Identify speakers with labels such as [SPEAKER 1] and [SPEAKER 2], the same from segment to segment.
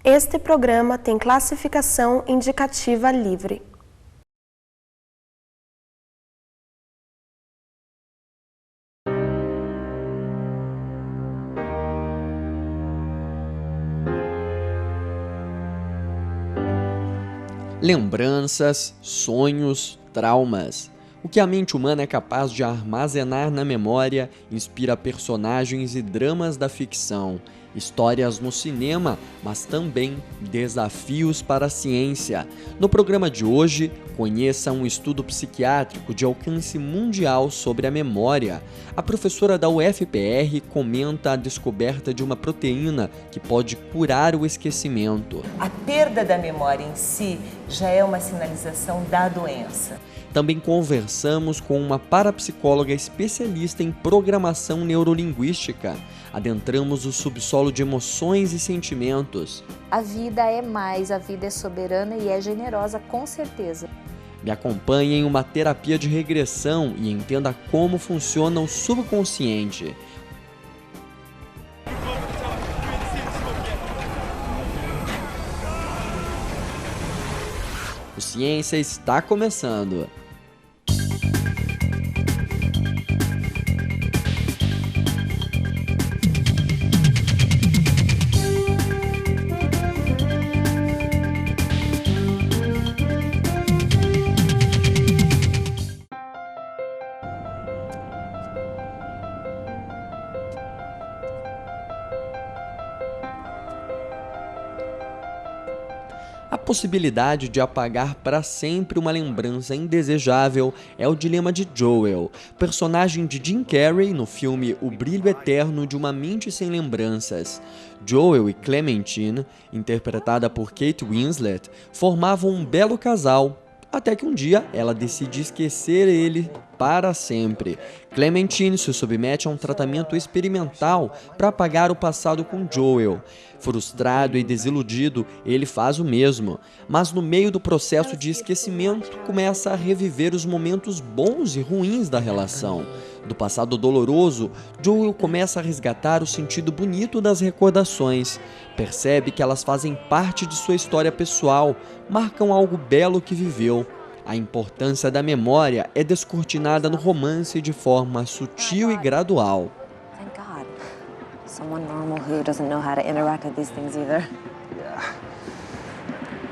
[SPEAKER 1] Este programa tem classificação indicativa livre.
[SPEAKER 2] Lembranças, sonhos, traumas. O que a mente humana é capaz de armazenar na memória inspira personagens e dramas da ficção, histórias no cinema, mas também desafios para a ciência. No programa de hoje, conheça um estudo psiquiátrico de alcance mundial sobre a memória. A professora da UFPR comenta a descoberta de uma proteína que pode curar o esquecimento.
[SPEAKER 3] A perda da memória em si já é uma sinalização da doença.
[SPEAKER 2] Também conversamos com uma parapsicóloga especialista em programação neurolinguística. Adentramos o subsolo de emoções e sentimentos.
[SPEAKER 4] A vida é mais, a vida é soberana e é generosa, com certeza.
[SPEAKER 2] Me acompanhe em uma terapia de regressão e entenda como funciona o subconsciente. O Ciência está começando. A possibilidade de apagar para sempre uma lembrança indesejável é o dilema de Joel, personagem de Jim Carrey no filme O Brilho Eterno de uma Mente Sem Lembranças. Joel e Clementine, interpretada por Kate Winslet, formavam um belo casal, até que um dia ela decide esquecer ele para sempre. Clementine se submete a um tratamento experimental para apagar o passado com Joel. Frustrado e desiludido, ele faz o mesmo, mas no meio do processo de esquecimento, começa a reviver os momentos bons e ruins da relação. Do passado doloroso, Joel começa a resgatar o sentido bonito das recordações. Percebe que elas fazem parte de sua história pessoal, marcam algo belo que viveu. A importância da memória é descortinada no romance de forma sutil e gradual.
[SPEAKER 5] Thank God. Someone normal who doesn't know how to interact with these things either.
[SPEAKER 6] Yeah.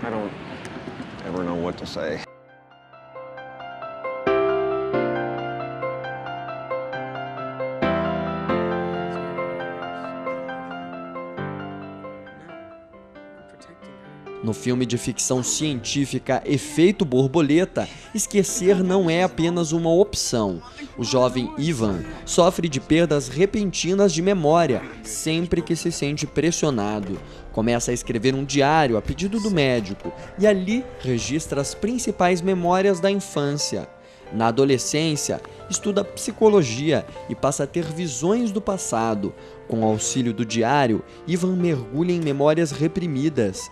[SPEAKER 6] I don't ever know what to say.
[SPEAKER 2] No filme de ficção científica Efeito Borboleta, esquecer não é apenas uma opção. O jovem Ivan sofre de perdas repentinas de memória sempre que se sente pressionado. Começa a escrever um diário a pedido do médico e ali registra as principais memórias da infância. Na adolescência, estuda psicologia e passa a ter visões do passado. Com o auxílio do diário, Ivan mergulha em memórias reprimidas.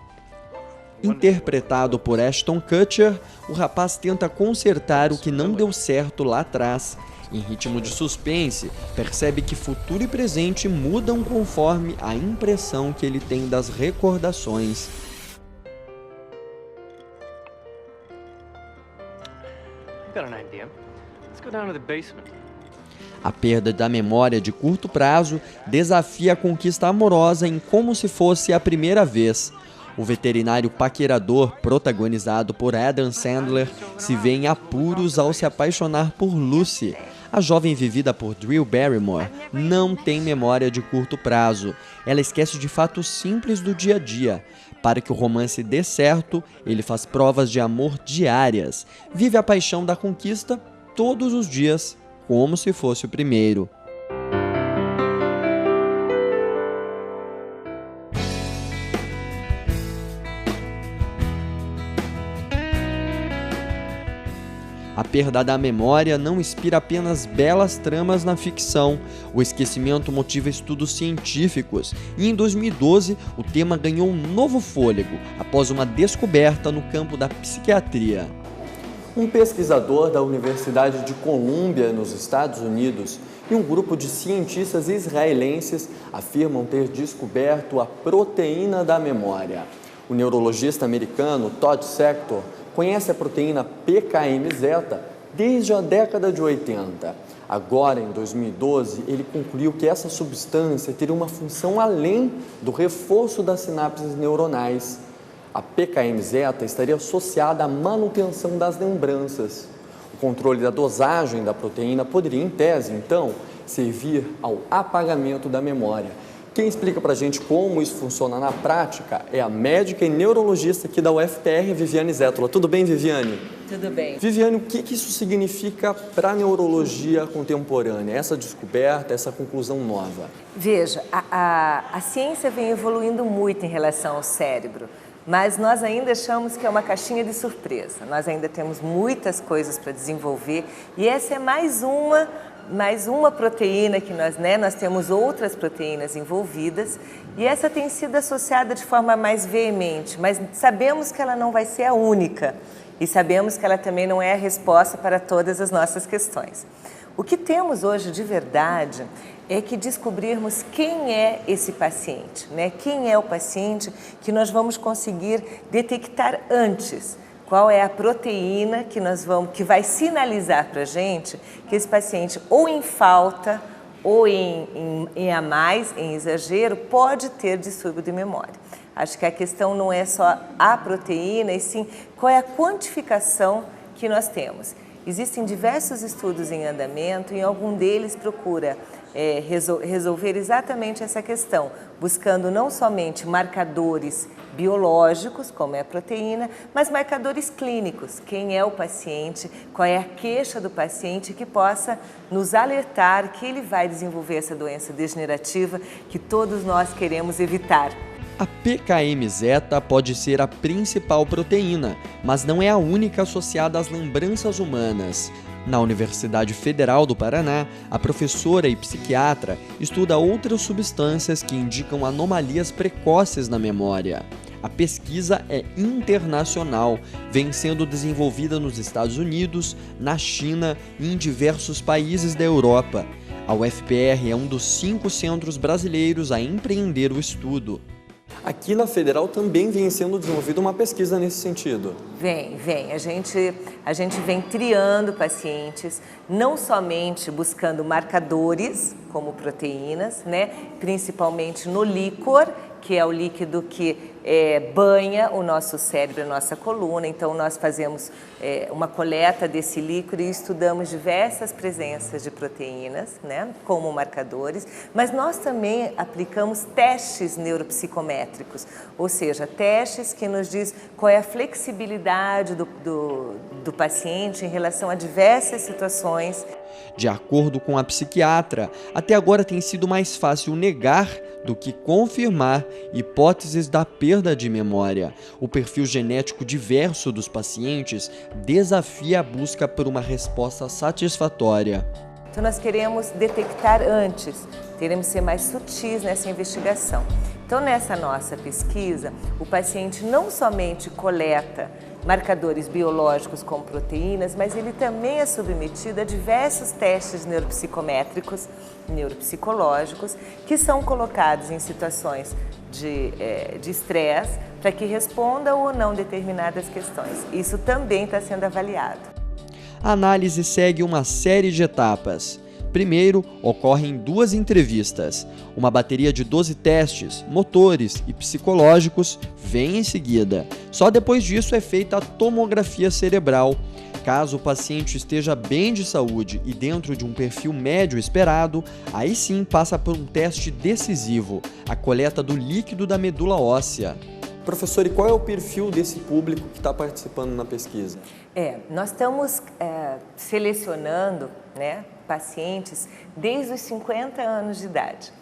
[SPEAKER 2] Interpretado por Ashton Kutcher, o rapaz tenta consertar o que não deu certo lá atrás. Em ritmo de suspense, percebe que futuro e presente mudam conforme a impressão que ele tem das recordações. A perda da memória de curto prazo desafia a conquista amorosa em como se fosse a primeira vez. O veterinário paquerador, protagonizado por Adam Sandler, se vê em apuros ao se apaixonar por Lucy. A jovem vivida por Drew Barrymore não tem memória de curto prazo. Ela esquece de fatos simples do dia a dia. Para que o romance dê certo, ele faz provas de amor diárias. Vive a paixão da conquista todos os dias, como se fosse o primeiro. A perda da memória não inspira apenas belas tramas na ficção. O esquecimento motiva estudos científicos e em 2012 o tema ganhou um novo fôlego após uma descoberta no campo da psiquiatria. Um pesquisador da Universidade de Colômbia, nos Estados Unidos, E um grupo de cientistas israelenses afirmam ter descoberto a proteína da memória. O neurologista americano Todd Sector conhece a proteína PKM-zeta desde a década de 80. Agora, em 2012, ele concluiu que essa substância teria uma função além do reforço das sinapses neuronais. A PKM-zeta estaria associada à manutenção das lembranças. O controle da dosagem da proteína poderia, em tese, então, servir ao apagamento da memória. Quem explica para a gente como isso funciona na prática é a médica e neurologista aqui da UFPR, Viviane Zétola. Tudo bem, Viviane?
[SPEAKER 3] Tudo bem.
[SPEAKER 2] Viviane, o que isso significa para a neurologia contemporânea, essa descoberta, essa conclusão nova?
[SPEAKER 3] Veja, a ciência vem evoluindo muito em relação ao cérebro, mas nós ainda achamos que é uma caixinha de surpresa. Nós ainda temos muitas coisas para desenvolver e essa é mais uma proteína que nós temos outras proteínas envolvidas e essa tem sido associada de forma mais veemente, mas sabemos que ela não vai ser a única e sabemos que ela também não é a resposta para todas as nossas questões. O que temos hoje de verdade é que descobrirmos quem é esse paciente, né? Quem é o paciente que nós vamos conseguir detectar antes. Qual é a proteína que vai sinalizar para a gente que esse paciente ou em falta ou em a mais, em exagero, pode ter distúrbio de memória. Acho que a questão não é só a proteína, e sim qual é a quantificação que nós temos. Existem diversos estudos em andamento e algum deles procura resolver exatamente essa questão, buscando não somente marcadores biológicos, como é a proteína, mas marcadores clínicos. Quem é o paciente, qual é a queixa do paciente que possa nos alertar que ele vai desenvolver essa doença degenerativa que todos nós queremos evitar.
[SPEAKER 2] A PKM-zeta pode ser a principal proteína, mas não é a única associada às lembranças humanas. Na Universidade Federal do Paraná, a professora e psiquiatra estuda outras substâncias que indicam anomalias precoces na memória. A pesquisa é internacional, vem sendo desenvolvida nos Estados Unidos, na China e em diversos países da Europa. A UFPR é um dos 5 centros brasileiros a empreender o estudo. Aqui na Federal também vem sendo desenvolvida uma pesquisa nesse sentido.
[SPEAKER 3] Vem. A gente vem triando pacientes, não somente buscando marcadores, como proteínas, né? Principalmente no líquor, que é o líquido que banha o nosso cérebro, a nossa coluna. Então, nós fazemos uma coleta desse líquido e estudamos diversas presenças de proteínas, né, como marcadores, mas nós também aplicamos testes neuropsicométricos, ou seja, testes que nos diz qual é a flexibilidade do paciente em relação a diversas situações.
[SPEAKER 2] De acordo com a psiquiatra, até agora tem sido mais fácil negar do que confirmar hipóteses da perda de memória. O perfil genético diverso dos pacientes desafia a busca por uma resposta satisfatória.
[SPEAKER 3] Então nós queremos detectar antes, queremos ser mais sutis nessa investigação. Então nessa nossa pesquisa, o paciente não somente coleta marcadores biológicos como proteínas, mas ele também é submetido a diversos testes neuropsicométricos, neuropsicológicos, que são colocados em situações de estresse para que responda ou não determinadas questões. Isso também está sendo avaliado.
[SPEAKER 2] A análise segue uma série de etapas. Primeiro, ocorrem 2 entrevistas. Uma bateria de 12 testes, motores e psicológicos vem em seguida. Só depois disso é feita a tomografia cerebral. Caso o paciente esteja bem de saúde e dentro de um perfil médio esperado, aí sim passa por um teste decisivo, a coleta do líquido da medula óssea. Professor, e qual é o perfil desse público que está participando na pesquisa?
[SPEAKER 3] Nós estamos selecionando, né, pacientes desde os 50 anos de idade.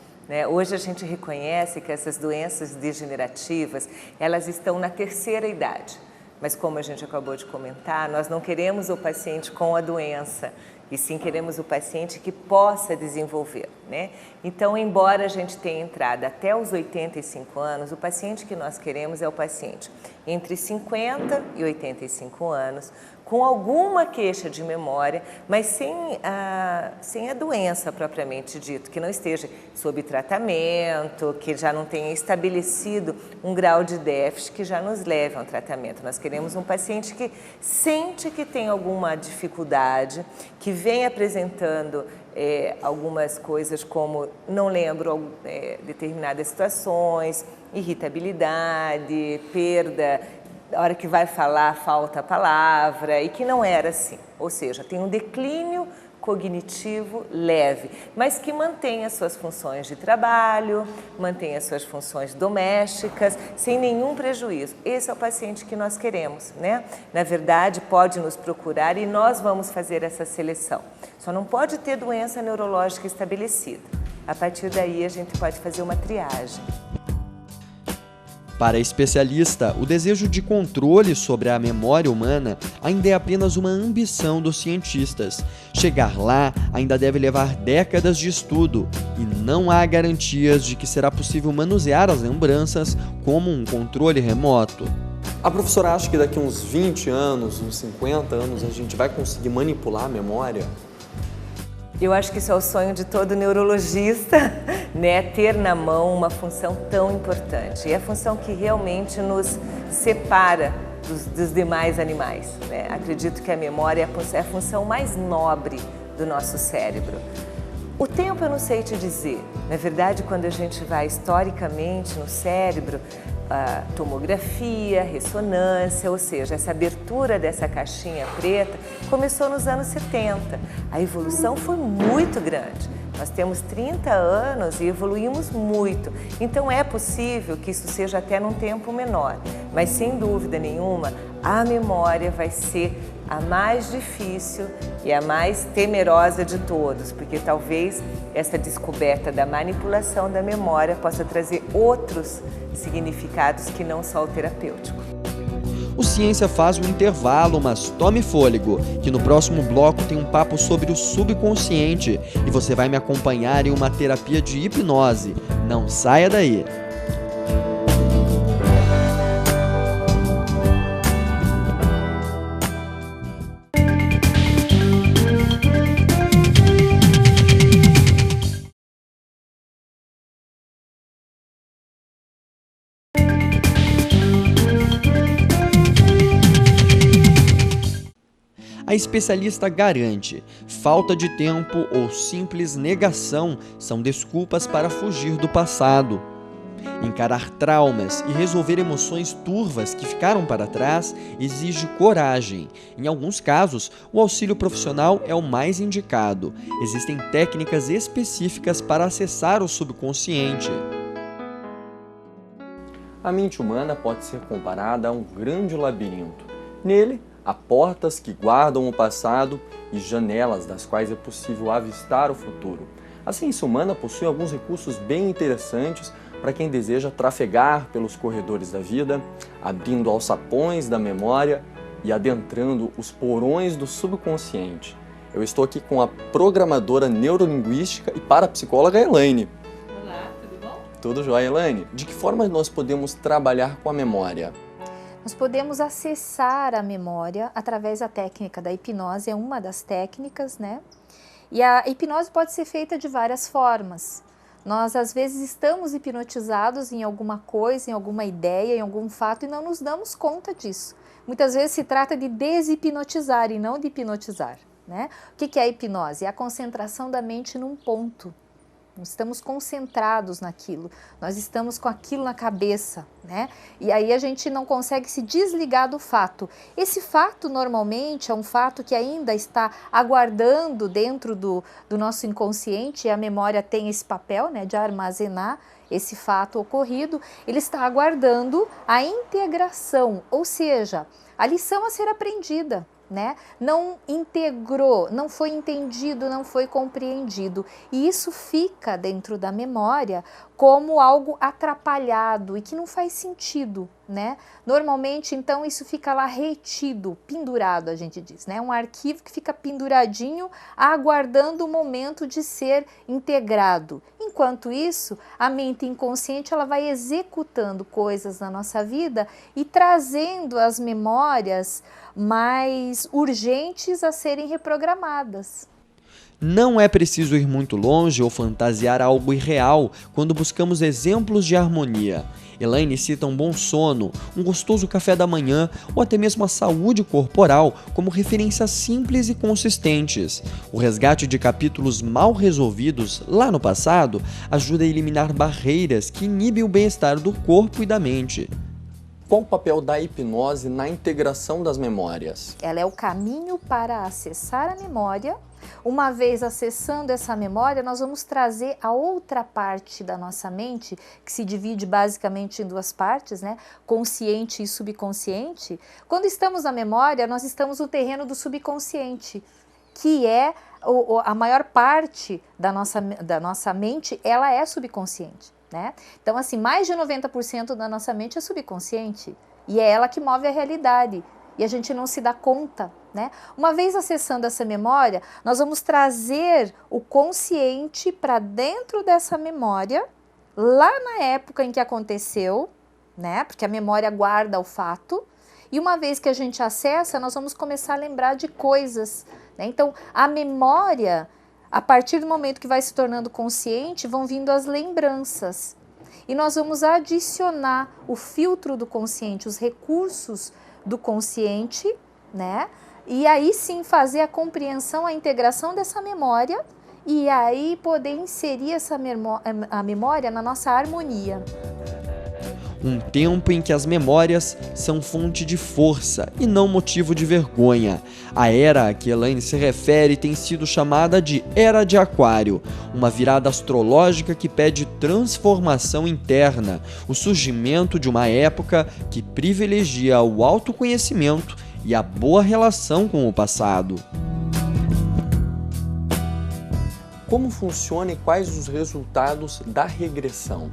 [SPEAKER 3] Hoje a gente reconhece que essas doenças degenerativas, elas estão na 3ª idade. Mas como a gente acabou de comentar, nós não queremos o paciente com a doença, e sim queremos o paciente que possa desenvolver, né? Então, embora a gente tenha entrado até os 85 anos, o paciente que nós queremos é o paciente entre 50 e 85 anos, com alguma queixa de memória, mas sem a doença propriamente dito, que não esteja sob tratamento, que já não tenha estabelecido um grau de déficit que já nos leve a um tratamento. Nós queremos um paciente que sente que tem alguma dificuldade, que vem apresentando algumas coisas como não lembro determinadas situações, irritabilidade, perda, a hora que vai falar falta a palavra, e que não era assim, ou seja, tem um declínio cognitivo leve, mas que mantém as suas funções de trabalho, mantém as suas funções domésticas, sem nenhum prejuízo. Esse é o paciente que nós queremos, né? Na verdade, pode nos procurar e nós vamos fazer essa seleção. Só não pode ter doença neurológica estabelecida. A partir daí, a gente pode fazer uma triagem.
[SPEAKER 2] Para a especialista, o desejo de controle sobre a memória humana ainda é apenas uma ambição dos cientistas. Chegar lá ainda deve levar décadas de estudo e não há garantias de que será possível manusear as lembranças como um controle remoto. A professora acha que daqui a uns 20 anos, uns 50 anos, a gente vai conseguir manipular a memória?
[SPEAKER 3] Eu acho que isso é o sonho de todo neurologista, né? Ter na mão uma função tão importante. E é a função que realmente nos separa dos demais animais, né? Acredito que a memória é a função mais nobre do nosso cérebro. O tempo eu não sei te dizer. Na verdade, quando a gente vai historicamente no cérebro, tomografia, ressonância, ou seja, essa abertura dessa caixinha preta começou nos anos 70. A evolução foi muito grande. Nós temos 30 anos e evoluímos muito. Então é possível que isso seja até num tempo menor. Mas sem dúvida nenhuma, a memória vai ser a mais difícil e a mais temerosa de todos, porque talvez essa descoberta da manipulação da memória possa trazer outros significados que não só o terapêutico.
[SPEAKER 2] O Ciência faz um intervalo, mas tome fôlego, que no próximo bloco tem um papo sobre o subconsciente e você vai me acompanhar em uma terapia de hipnose. Não saia daí! A especialista garante: falta de tempo ou simples negação são desculpas para fugir do passado. Encarar traumas e resolver emoções turvas que ficaram para trás exige coragem. Em alguns casos, o auxílio profissional é o mais indicado. Existem técnicas específicas para acessar o subconsciente. A mente humana pode ser comparada a um grande labirinto. Nele, há portas que guardam o passado e janelas das quais é possível avistar o futuro. A ciência humana possui alguns recursos bem interessantes para quem deseja trafegar pelos corredores da vida, abrindo alçapões da memória e adentrando os porões do subconsciente. Eu estou aqui com a programadora neurolinguística e parapsicóloga Elaine.
[SPEAKER 7] Olá, tudo bom?
[SPEAKER 2] Tudo jóia, Elaine? De que forma nós podemos trabalhar com a memória?
[SPEAKER 4] Nós podemos acessar a memória através da técnica da hipnose, é uma das técnicas, né? E a hipnose pode ser feita de várias formas. Nós, às vezes, estamos hipnotizados em alguma coisa, em alguma ideia, em algum fato e não nos damos conta disso. Muitas vezes se trata de deshipnotizar e não de hipnotizar, né? O que é a hipnose? É a concentração da mente num ponto. Nós estamos concentrados naquilo, nós estamos com aquilo na cabeça, né? E aí a gente não consegue se desligar do fato. Esse fato normalmente é um fato que ainda está aguardando dentro do nosso inconsciente, e a memória tem esse papel, né, de armazenar esse fato ocorrido. Ele está aguardando a integração, ou seja, a lição a ser aprendida. Né? Não integrou, não foi entendido, não foi compreendido. E isso fica dentro da memória como algo atrapalhado e que não faz sentido, né? Normalmente, então, isso fica lá retido, pendurado, a gente diz, né? Um arquivo que fica penduradinho, aguardando o momento de ser integrado. Enquanto isso, a mente inconsciente ela vai executando coisas na nossa vida e trazendo as memórias mais urgentes a serem reprogramadas.
[SPEAKER 2] Não é preciso ir muito longe ou fantasiar algo irreal quando buscamos exemplos de harmonia. Elaine cita um bom sono, um gostoso café da manhã ou até mesmo a saúde corporal como referências simples e consistentes. O resgate de capítulos mal resolvidos lá no passado ajuda a eliminar barreiras que inibem o bem-estar do corpo e da mente. Qual o papel da hipnose na integração das memórias?
[SPEAKER 4] Ela é o caminho para acessar a memória. Uma vez acessando essa memória, nós vamos trazer a outra parte da nossa mente, que se divide basicamente em duas partes, né? Consciente e subconsciente. Quando estamos na memória, nós estamos no terreno do subconsciente, que é a maior parte da nossa mente, ela é subconsciente, né? Então, assim, mais de 90% da nossa mente é subconsciente e é ela que move a realidade e a gente não se dá conta, né? Uma vez acessando essa memória, nós vamos trazer o consciente para dentro dessa memória, lá na época em que aconteceu, né? Porque a memória guarda o fato. E uma vez que a gente acessa, nós vamos começar a lembrar de coisas, né? Então, a memória, a partir do momento que vai se tornando consciente, vão vindo as lembranças. E nós vamos adicionar o filtro do consciente, os recursos do consciente, né? E aí sim fazer a compreensão, a integração dessa memória e aí poder inserir a memória na nossa harmonia.
[SPEAKER 2] Um tempo em que as memórias são fonte de força e não motivo de vergonha. A era a que Elaine se refere tem sido chamada de Era de Aquário, uma virada astrológica que pede transformação interna, o surgimento de uma época que privilegia o autoconhecimento e a boa relação com o passado. Como funciona e quais os resultados da regressão?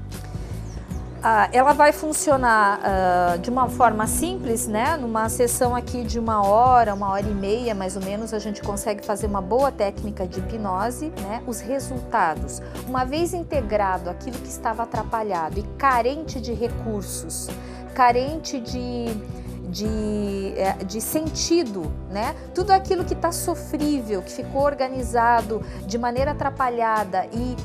[SPEAKER 4] Ela vai funcionar de uma forma simples, né? Numa sessão aqui de 1 hora, 1 hora e meia, mais ou menos, a gente consegue fazer uma boa técnica de hipnose, né? Os resultados, uma vez integrado aquilo que estava atrapalhado e carente de recursos, carente de sentido, né? Tudo aquilo que está sofrível, que ficou organizado de maneira atrapalhada e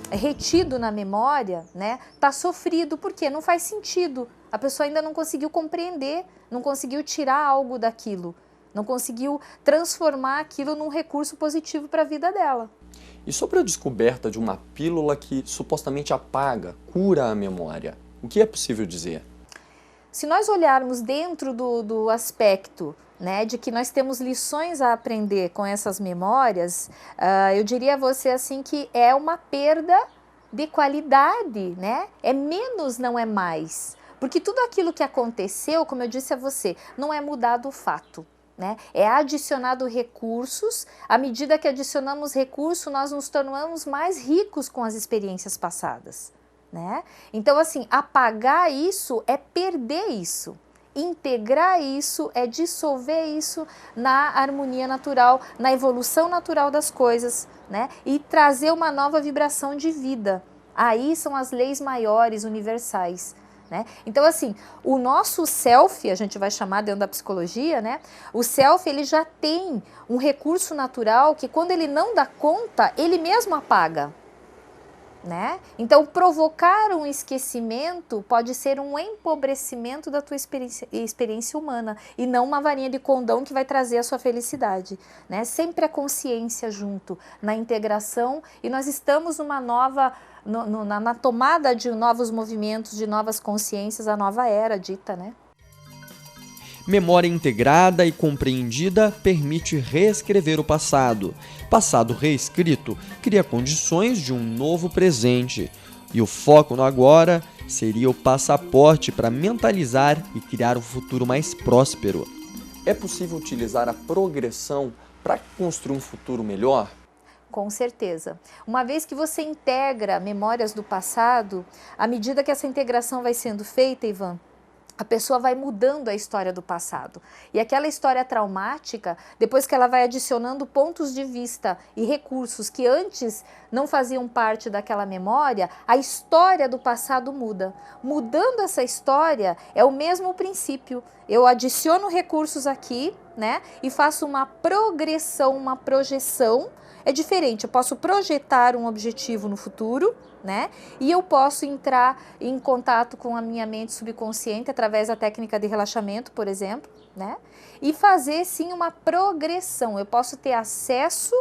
[SPEAKER 4] retido na memória, né? Está sofrido porque não faz sentido. A pessoa ainda não conseguiu compreender, não conseguiu tirar algo daquilo, não conseguiu transformar aquilo num recurso positivo para a vida dela.
[SPEAKER 2] E sobre a descoberta de uma pílula que supostamente apaga, cura a memória, o que é possível dizer?
[SPEAKER 4] Se nós olharmos dentro do aspecto, né, de que nós temos lições a aprender com essas memórias, eu diria a você assim que é uma perda de qualidade, né? É menos, não é mais. Porque tudo aquilo que aconteceu, como eu disse a você, não é mudado o fato, né? É adicionado recursos. À medida que adicionamos recursos, nós nos tornamos mais ricos com as experiências passadas, né? Então, assim, apagar isso é perder isso. Integrar isso é dissolver isso na harmonia natural, na evolução natural das coisas, né? E trazer uma nova vibração de vida. Aí são as leis maiores, universais, né? Então, assim, o nosso self, a gente vai chamar dentro da psicologia, né? O self, ele já tem um recurso natural que quando ele não dá conta, ele mesmo apaga, né? Então, provocar um esquecimento pode ser um empobrecimento da tua experiência humana e não uma varinha de condão que vai trazer a sua felicidade, né? Sempre a consciência junto, na integração, e nós estamos numa nova, na tomada de novos movimentos, de novas consciências, a nova era dita, né?
[SPEAKER 2] Memória integrada e compreendida permite reescrever o passado. Passado reescrito cria condições de um novo presente. E o foco no agora seria o passaporte para mentalizar e criar um futuro mais próspero. É possível utilizar a progressão para construir um futuro melhor?
[SPEAKER 4] Com certeza. Uma vez que você integra memórias do passado, à medida que essa integração vai sendo feita, Ivan, a pessoa vai mudando a história do passado. E aquela história traumática, depois que ela vai adicionando pontos de vista e recursos que antes não faziam parte daquela memória, a história do passado muda. Mudando essa história é o mesmo princípio. Eu adiciono recursos aqui, né, e faço uma progressão, uma projeção. É diferente, eu posso projetar um objetivo no futuro, né? E eu posso entrar em contato com a minha mente subconsciente através da técnica de relaxamento, por exemplo, né? E fazer sim uma progressão. Eu posso ter acesso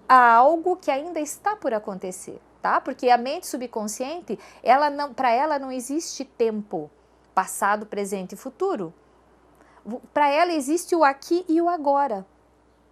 [SPEAKER 4] a algo que ainda está por acontecer, tá? Porque a mente subconsciente, para ela não existe tempo, passado, presente e futuro. Para ela existe o aqui e o agora.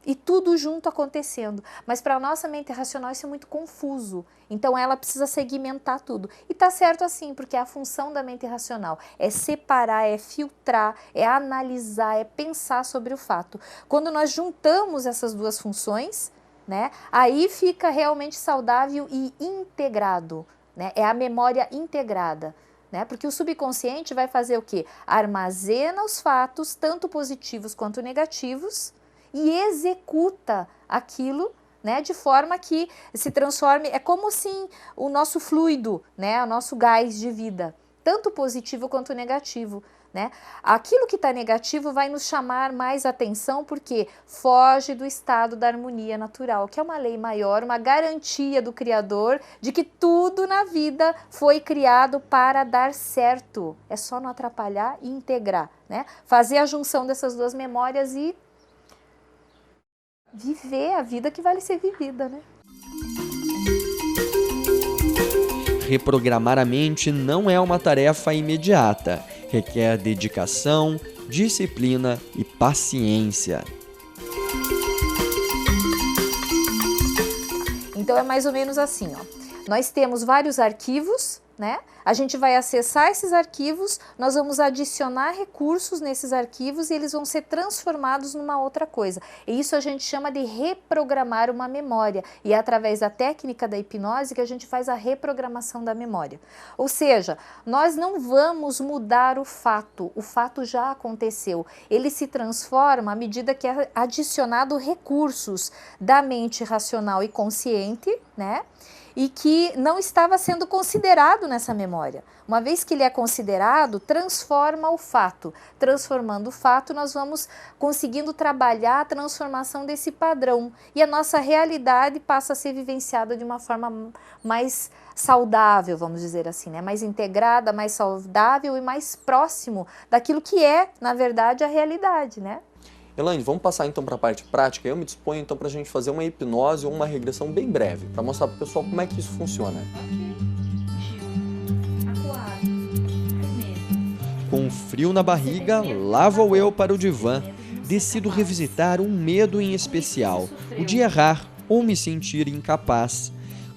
[SPEAKER 4] E tudo junto acontecendo. Mas para a nossa mente racional isso é muito confuso. Então ela precisa segmentar tudo. E tá certo assim, porque a função da mente racional é separar, é filtrar, é analisar, é pensar sobre o fato. Quando nós juntamos essas duas funções, né, aí fica realmente saudável e integrado, né? É a memória integrada. Né? Porque o subconsciente vai fazer o quê? Armazena os fatos, tanto positivos quanto negativos, e executa aquilo, né, de forma que se transforme, é como assim o nosso fluido, né, o nosso gás de vida, tanto positivo quanto negativo. Né? Aquilo que está negativo vai nos chamar mais atenção porque foge do estado da harmonia natural, que é uma lei maior, uma garantia do Criador de que tudo na vida foi criado para dar certo. É só não atrapalhar e integrar, né? Fazer a junção dessas duas memórias e viver a vida que vale ser vivida, né?
[SPEAKER 2] Reprogramar a mente não é uma tarefa imediata. Requer dedicação, disciplina e paciência.
[SPEAKER 4] Então é mais ou menos assim, ó. Nós temos vários arquivos, né? A gente vai acessar esses arquivos, nós vamos adicionar recursos nesses arquivos e eles vão ser transformados numa outra coisa. E isso a gente chama de reprogramar uma memória. E é através da técnica da hipnose que a gente faz a reprogramação da memória. Ou seja, nós não vamos mudar o fato já aconteceu. Ele se transforma à medida que é adicionado recursos da mente racional e consciente, né? E que não estava sendo considerado nessa memória. Uma vez que ele é considerado, transforma o fato. Transformando o fato, nós vamos conseguindo trabalhar a transformação desse padrão. E a nossa realidade passa a ser vivenciada de uma forma mais saudável, vamos dizer assim, né? Mais integrada, mais saudável e mais próximo daquilo que é, na verdade, a realidade, né?
[SPEAKER 2] Elaine, vamos passar então para a parte prática. Eu me disponho então para a gente fazer uma hipnose ou uma regressão bem breve, para mostrar para o pessoal como é que isso funciona. Com frio na barriga, lá vou eu para o divã. Decido revisitar um medo em especial, o de errar ou me sentir incapaz.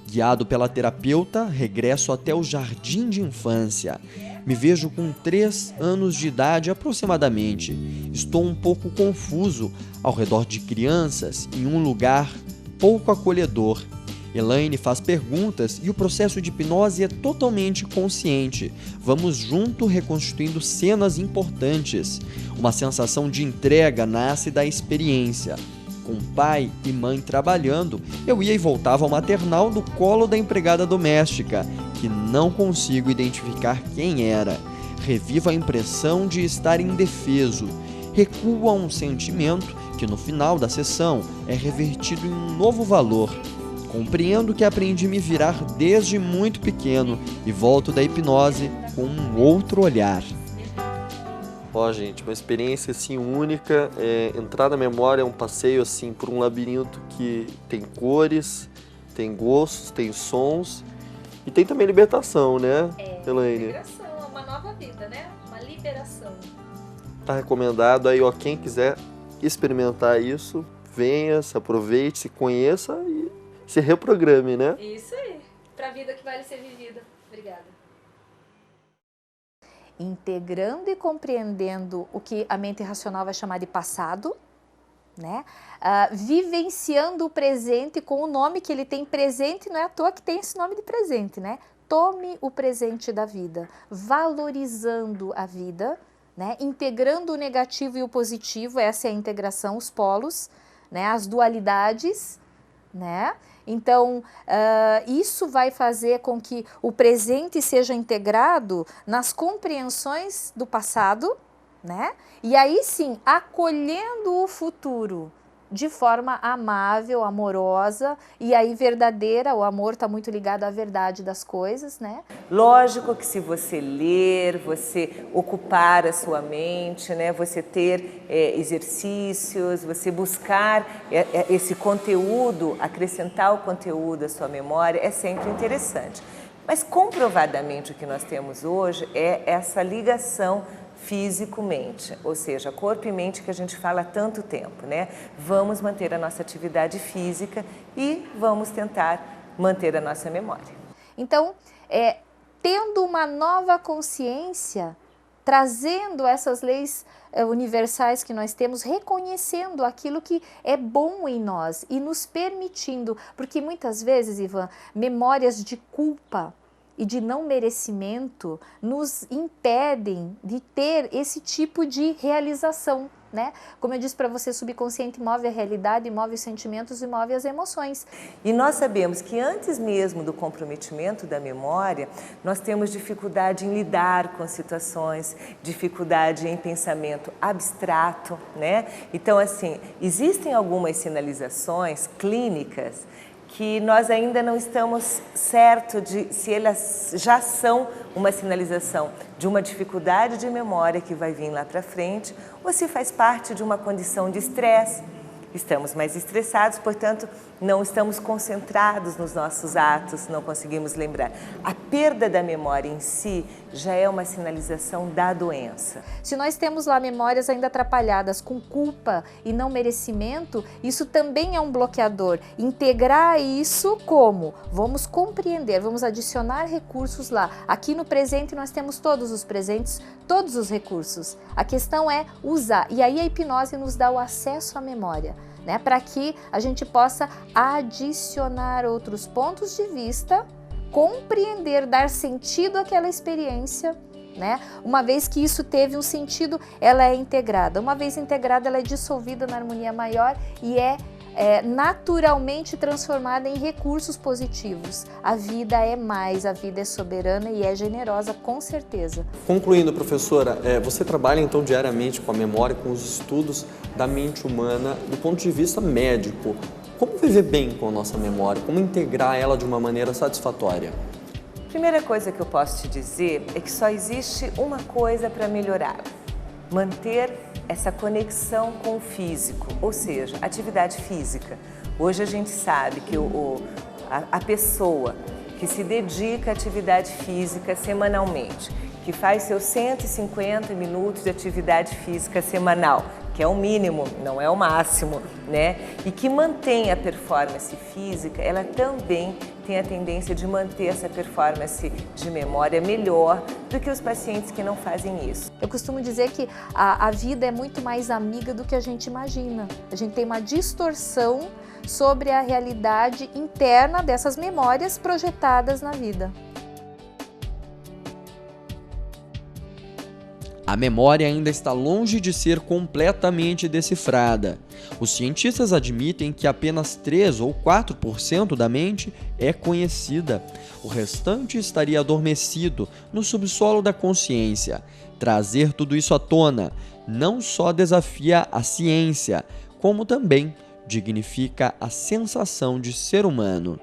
[SPEAKER 2] Guiado pela terapeuta, regresso até o jardim de infância. Me vejo com 3 anos de idade aproximadamente. Estou um pouco confuso ao redor de crianças em um lugar pouco acolhedor. Elaine faz perguntas e o processo de hipnose é totalmente consciente. Vamos junto reconstituindo cenas importantes. Uma sensação de entrega nasce da experiência. Com pai e mãe trabalhando, eu ia e voltava ao maternal no colo da empregada doméstica, que não consigo identificar quem era. Revivo a impressão de estar indefeso. Recuo a um sentimento que no final da sessão é revertido em um novo valor. Compreendo que aprendi a me virar desde muito pequeno e volto da hipnose com um outro olhar. Ó, gente, uma experiência assim única. Entrar na memória é um passeio assim por um labirinto que tem cores, tem gostos, tem sons e tem também libertação, né, Elaine?
[SPEAKER 4] Liberação, é uma nova vida, né? Uma liberação.
[SPEAKER 2] Tá recomendado aí, ó, quem quiser experimentar isso, venha, se aproveite, se conheça e se reprograme, né?
[SPEAKER 4] Isso aí, pra vida que vale ser vivida. Obrigada. Integrando e compreendendo o que a mente racional vai chamar de passado, né? Vivenciando o presente com o nome que ele tem. Presente, não é à toa que tem esse nome de presente, né? Tome o presente da vida, valorizando a vida, né? Integrando o negativo e o positivo, essa é a integração, os polos, né? As dualidades, né? Então, isso vai fazer com que o presente seja integrado nas compreensões do passado, né? E aí sim, acolhendo o futuro de forma amável, amorosa e aí verdadeira. O amor está muito ligado à verdade das coisas, né?
[SPEAKER 3] Lógico que se você ler, você ocupar a sua mente, né? Você ter exercícios, você buscar esse conteúdo, acrescentar o conteúdo à sua memória, é sempre interessante. Mas comprovadamente o que nós temos hoje é essa ligação físico-mente, ou seja, corpo e mente que a gente fala há tanto tempo, né? Vamos manter a nossa atividade física e vamos tentar manter a nossa memória.
[SPEAKER 4] Então, tendo uma nova consciência, trazendo essas leis universais que nós temos, reconhecendo aquilo que é bom em nós e nos permitindo, porque muitas vezes, Ivan, memórias de culpa e de não merecimento nos impedem de ter esse tipo de realização, né? Como eu disse para você, subconsciente move a realidade, move os sentimentos e move as emoções.
[SPEAKER 3] E nós sabemos que antes mesmo do comprometimento da memória, nós temos dificuldade em lidar com situações, dificuldade em pensamento abstrato, né? Então, assim, existem algumas sinalizações clínicas que nós ainda não estamos certos de se elas já são uma sinalização de uma dificuldade de memória que vai vir lá para frente ou se faz parte de uma condição de estresse. Estamos mais estressados, portanto, não estamos concentrados nos nossos atos, não conseguimos lembrar. A perda da memória em si já é uma sinalização da doença.
[SPEAKER 4] Se nós temos lá memórias ainda atrapalhadas com culpa e não merecimento, isso também é um bloqueador. Integrar isso como? Vamos compreender, vamos adicionar recursos lá. Aqui no presente nós temos todos os presentes, todos os recursos. A questão é usar, e aí a hipnose nos dá o acesso à memória, né, para que a gente possa adicionar outros pontos de vista, compreender, dar sentido àquela experiência, né? Uma vez que isso teve um sentido, ela é integrada. Uma vez integrada, ela é dissolvida na harmonia maior e é naturalmente transformada em recursos positivos. A vida é mais, a vida é soberana e é generosa, com certeza.
[SPEAKER 2] Concluindo, professora, você trabalha então diariamente com a memória, com os estudos da mente humana do ponto de vista médico. Como viver bem com a nossa memória? Como integrar ela de uma maneira satisfatória?
[SPEAKER 3] Primeira coisa que eu posso te dizer é que só existe uma coisa para melhorar: manter essa conexão com o físico, ou seja, atividade física. Hoje a gente sabe que a pessoa que se dedica à atividade física semanalmente, que faz seus 150 minutos de atividade física semanal, que é o mínimo, não é o máximo, né? E que mantém a performance física, ela também tem a tendência de manter essa performance de memória melhor do que os pacientes que não fazem isso.
[SPEAKER 4] Eu costumo dizer que a vida é muito mais amiga do que a gente imagina. A gente tem uma distorção sobre a realidade interna dessas memórias projetadas na vida.
[SPEAKER 2] A memória ainda está longe de ser completamente decifrada. Os cientistas admitem que apenas 3 ou 4% da mente é conhecida. O restante estaria adormecido no subsolo da consciência. Trazer tudo isso à tona não só desafia a ciência, como também dignifica a sensação de ser humano.